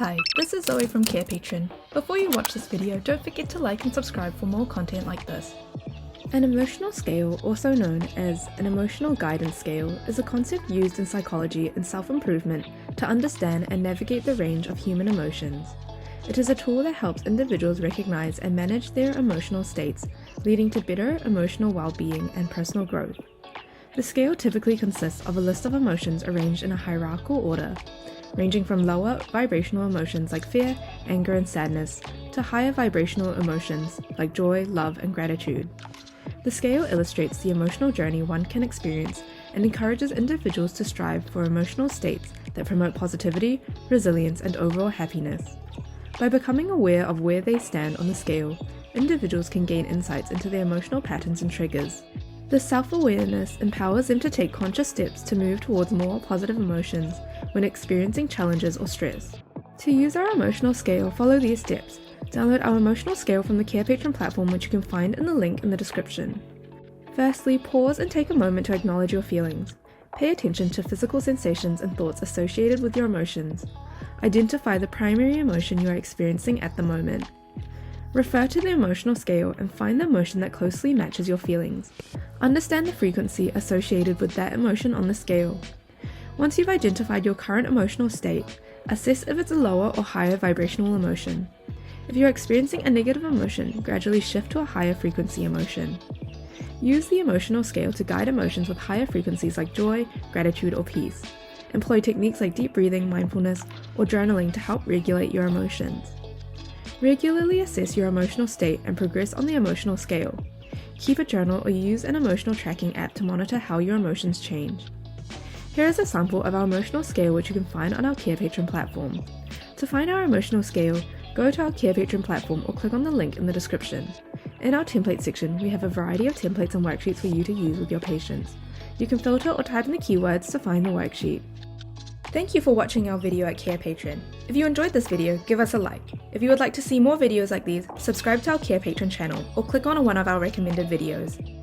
Hi, this is Zoe from Carepatron. Before you watch this video, don't forget to like and subscribe for more content like this. An emotional scale, also known as an emotional guidance scale, is a concept used in psychology and self-improvement to understand and navigate the range of human emotions. It is a tool that helps individuals recognize and manage their emotional states, leading to better emotional well-being and personal growth. The scale typically consists of a list of emotions arranged in a hierarchical order, ranging from lower vibrational emotions like fear, anger, and sadness, to higher vibrational emotions like joy, love, and gratitude. The scale illustrates the emotional journey one can experience and encourages individuals to strive for emotional states that promote positivity, resilience, and overall happiness. By becoming aware of where they stand on the scale, individuals can gain insights into their emotional patterns and triggers. This self-awareness empowers them to take conscious steps to move towards more positive emotions when experiencing challenges or stress. To use our emotional scale, follow these steps. Download our emotional scale from the Carepatron platform, which you can find in the link in the description. Firstly, pause and take a moment to acknowledge your feelings. Pay attention to physical sensations and thoughts associated with your emotions. Identify the primary emotion you are experiencing at the moment. Refer to the emotional scale and find the emotion that closely matches your feelings. Understand the frequency associated with that emotion on the scale. Once you've identified your current emotional state, assess if it's a lower or higher vibrational emotion. If you're experiencing a negative emotion, gradually shift to a higher frequency emotion. Use the emotional scale to guide emotions with higher frequencies like joy, gratitude, or peace. Employ techniques like deep breathing, mindfulness, or journaling to help regulate your emotions. Regularly assess your emotional state and progress on the emotional scale. Keep a journal or use an emotional tracking app to monitor how your emotions change. Here is a sample of our emotional scale, which you can find on our Carepatron platform. To find our emotional scale, go to our Carepatron platform or click on the link in the description. In our template section, we have a variety of templates and worksheets for you to use with your patients. You can filter or type in the keywords to find the worksheet. Thank you for watching our video at Carepatron. If you enjoyed this video, give us a like. If you would like to see more videos like these, subscribe to our Carepatron channel or click on one of our recommended videos.